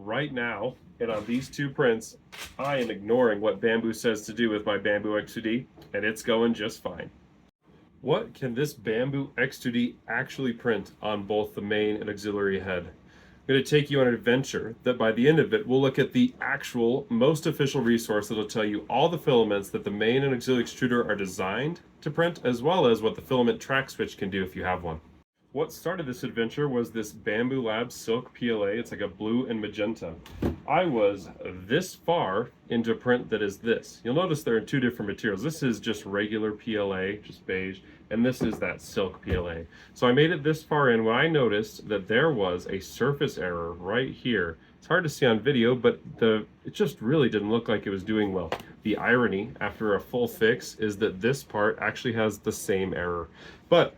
right now, and on these two prints, I am ignoring what Bambu says to do with my Bambu X2D, and it's going just fine. What can this Bambu X2D actually print on both the main and auxiliary head? I'm going to take you on an adventure that by the end of it, we'll look at the actual, most official resource that'll tell you all the filaments that the main and auxiliary extruder are designed to print, as well as what the filament track switch can do if you have one. What started this adventure was this Bambu Lab Silk PLA. It's like a blue and magenta. I was this far into a print that is this. You'll notice they're in two different materials. This is just regular PLA, just beige, and this is that Silk PLA. So I made it this far in when I noticed that there was a surface error right here. It's hard to see on video, but it just really didn't look like it was doing well. The irony after a full fix is that this part actually has the same error. But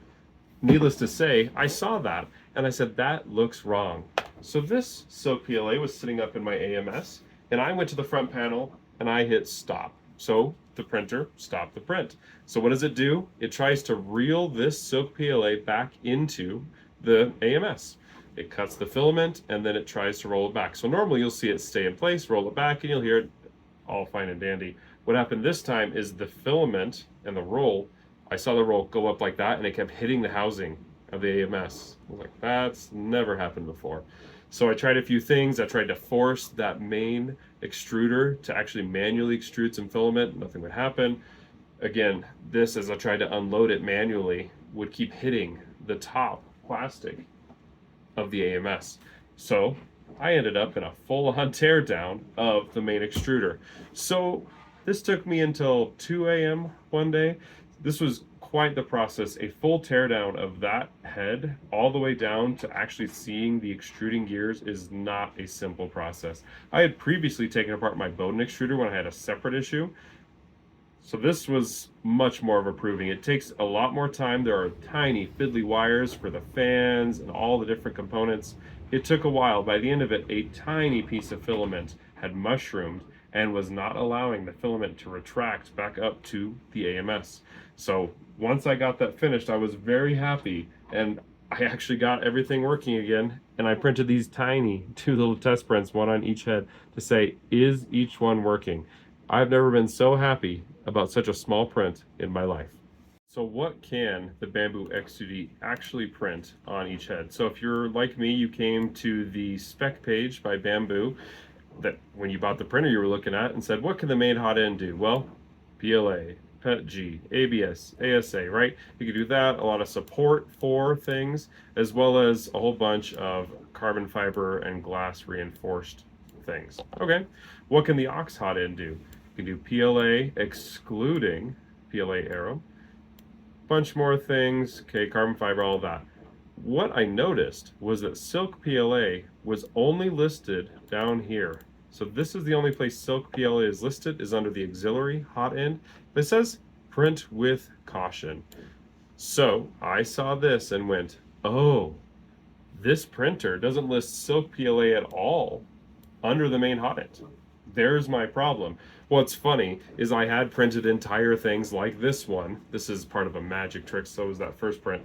needless to say, I saw that and I said, that looks wrong. So this Silk PLA was sitting up in my AMS and I went to the front panel and I hit stop. So the printer stopped the print. So what does it do? It tries to reel this Silk PLA back into the AMS. It cuts the filament and then it tries to roll it back. So normally you'll see it stay in place, roll it back, and you'll hear it all fine and dandy. What happened this time is the filament and the roll, I saw the roll go up like that and it kept hitting the housing of the AMS. I was like, that's never happened before. So I tried a few things. I tried to force that main extruder to actually manually extrude some filament. Nothing would happen. Again, this, as I tried to unload it manually, would keep hitting the top plastic of the AMS. So I ended up in a full-on teardown of the main extruder. So this took me until 2 a.m. one day. This was quite the process, a full teardown of that head all the way down to actually seeing the extruding gears is not a simple process. I had previously taken apart my Bowden extruder when I had a separate issue, so this was much more of a proving. It takes a lot more time. There are tiny fiddly wires for the fans and all the different components. It took a while. By the end of it, a tiny piece of filament had mushroomed and was not allowing the filament to retract back up to the AMS. So once I got that finished, I was very happy, and I actually got everything working again, and I printed these tiny 2 little test prints, one on each head, to say, is each one working? I've never been so happy about such a small print in my life. So what can the Bambu X2D actually print on each head? So if you're like me, you came to the spec page by Bambu that when you bought the printer you were looking at and said, what can the main hot end do? Well, PLA, PETG, ABS, ASA, right? You can do that, a lot of support for things, as well as a whole bunch of carbon fiber and glass reinforced things. Okay, what can the ox hot end do? You can do PLA excluding PLA aero, bunch more things, okay, carbon fiber, all that. What I noticed was that Silk PLA was only listed down here. So this is the only place Silk PLA is listed, is under the auxiliary hot end, but it says print with caution. So I saw this and went, oh, this printer doesn't list Silk PLA at all under the main hot end. There's my problem. What's funny is I had printed entire things like this one. This is part of a magic trick, so was that first print.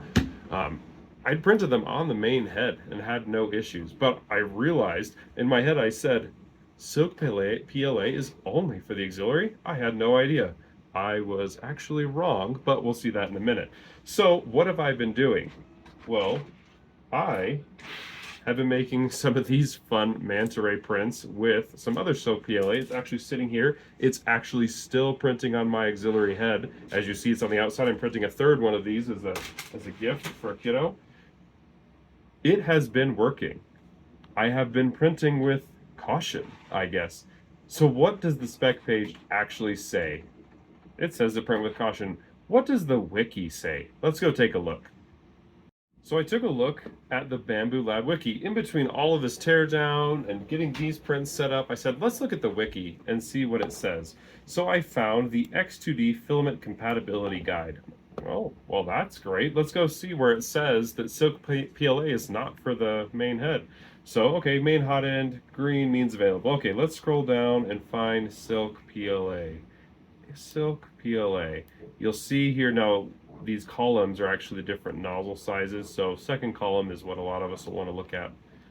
I'd printed them on the main head and had no issues, but I realized in my head I said, Silk PLA is only for the auxiliary? I had no idea. I was actually wrong, but we'll see that in a minute. So what have I been doing? Well, I have been making some of these fun manta ray prints with some other Silk PLA. It's actually sitting here. It's actually still printing on my auxiliary head. As you see, it's on the outside. I'm printing a third one of these as a gift for a kiddo. It has been working. I have been printing with caution, I guess. So what does the spec page actually say? It says to print with caution. What does the wiki say? Let's go take a look. So I took a look at the Bambu Lab wiki. In between all of this teardown and getting these prints set up, I said, let's look at the wiki and see what it says. So I found the X2D filament compatibility guide. Oh, well, that's great. Let's go see where it says that Silk PLA is not for the main head. So, okay, main hot end, green means available. Okay, let's scroll down and find Silk PLA. Silk PLA. You'll see here now, these columns are actually the different nozzle sizes. So second column is what a lot of us will want to look at.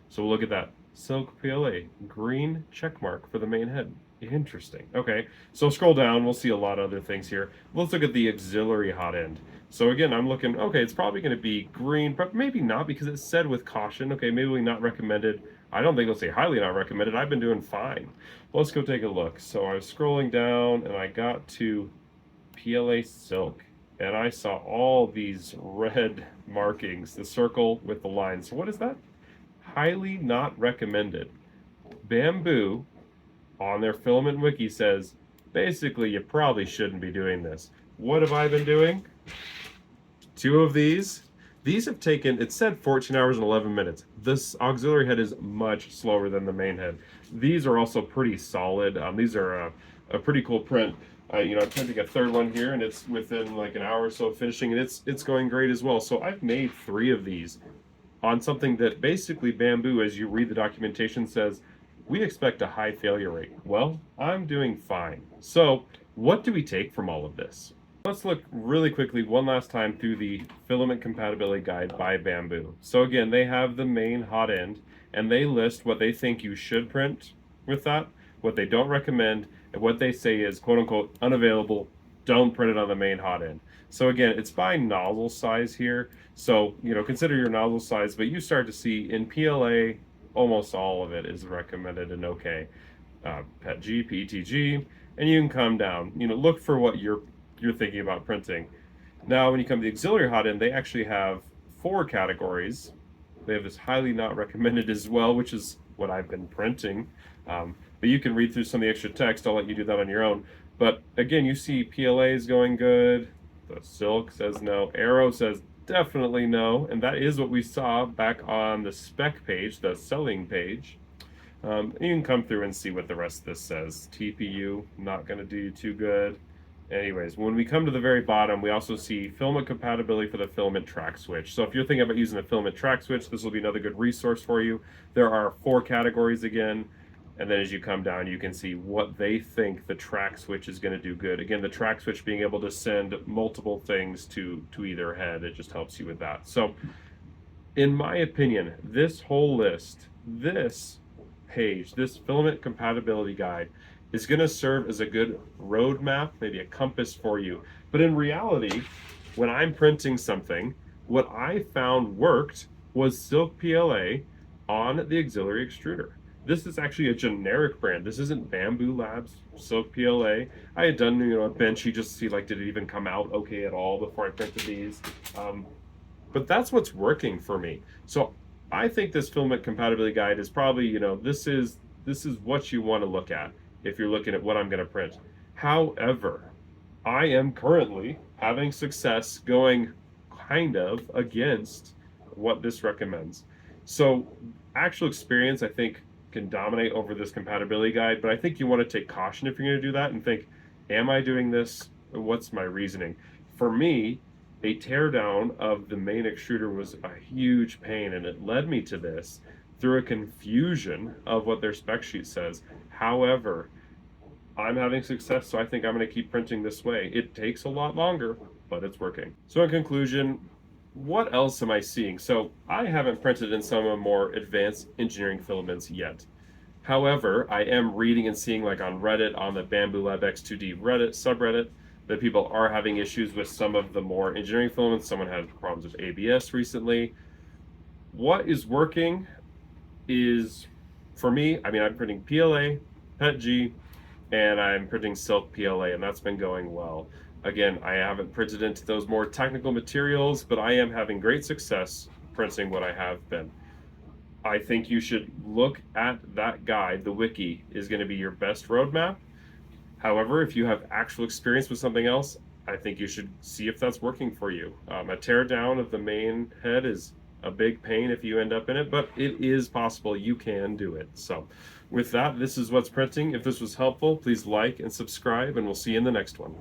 So we'll look at that Silk PLA, green check mark for the main head. Interesting. Okay, so scroll down, we'll see a lot of other things here. Let's look at the auxiliary hot end. So again, I'm looking, okay, it's probably going to be green, but maybe not because it said with caution. Okay, maybe not recommended. I don't think it'll say highly not recommended. I've been doing fine. Let's go take a look. So I was scrolling down and I got to PLA Silk and I saw all these red markings, the circle with the lines. So what is that? Highly not recommended. Bambu on their filament wiki says, basically, you probably shouldn't be doing this. What have I been doing? 2 of these. These have taken, it said 14 hours and 11 minutes. This auxiliary head is much slower than the main head. These are also pretty solid. These are a pretty cool print. I'm printing a third one here, and it's within like an hour or so of finishing, and it's going great as well. So I've made 3 of these on something that basically Bambu, as you read the documentation, says we expect a high failure rate. Well, I'm doing fine. So what do we take from all of this? Let's look really quickly one last time through the filament compatibility guide by Bambu. So again, they have the main hot end, and they list what they think you should print with that, what they don't recommend, and what they say is quote unquote unavailable, don't print it on the main hot end. So again, it's by nozzle size here. So, consider your nozzle size, but you start to see in PLA, almost all of it is recommended and okay. PETG, PETG, and you can come down, look for what you're thinking about printing. Now, when you come to the auxiliary hot end, they actually have 4 categories. They have this highly not recommended as well, which is what I've been printing. But you can read through some of the extra text. I'll let you do that on your own. But again, you see PLA is going good. The Silk says no. Arrow says definitely no. And that is what we saw back on the spec page, the selling page. You can come through and see what the rest of this says. TPU, not going to do you too good. Anyways, when we come to the very bottom, we also see filament compatibility for the filament track switch. So if you're thinking about using the filament track switch, this will be another good resource for you. There are 4 categories again. And then as you come down, you can see what they think the track switch is going to do good. Again, the track switch being able to send multiple things to either head, it just helps you with that. So in my opinion, this whole list, this page, this filament compatibility guide is going to serve as a good roadmap, maybe a compass for you. But in reality, when I'm printing something, what I found worked was Silk PLA on the auxiliary extruder. This is actually a generic brand. This isn't Bambu Labs Silk PLA. I had done, a benchy just to see, like, did it even come out okay at all before I printed these. But that's what's working for me. So I think this filament compatibility guide is probably, this is what you want to look at if you're looking at what I'm going to print. However, I am currently having success going kind of against what this recommends. So actual experience, I think, can dominate over this compatibility guide, but I think you want to take caution if you're going to do that and think, am I doing this? What's my reasoning? For me, a teardown of the main extruder was a huge pain, and it led me to this through a confusion of what their spec sheet says. However, I'm having success, so I think I'm going to keep printing this way. It takes a lot longer, but it's working. So in conclusion, what else am I seeing? So I haven't printed in some of the more advanced engineering filaments yet. However, I am reading and seeing, like on Reddit, on the Bambu Lab X2D Reddit subreddit, that people are having issues with some of the more engineering filaments. Someone had problems with ABS recently. What is working is, for me, I'm printing PLA, PETG, and I'm printing Silk PLA, and that's been going well. Again, I haven't printed into those more technical materials, but I am having great success printing what I have been. I think you should look at that guide. The wiki is going to be your best roadmap. However, if you have actual experience with something else, I think you should see if that's working for you. A teardown of the main head is a big pain if you end up in it, but it is possible. You can do it. So with that, this is what's printing. If this was helpful, please like and subscribe, and we'll see you in the next one.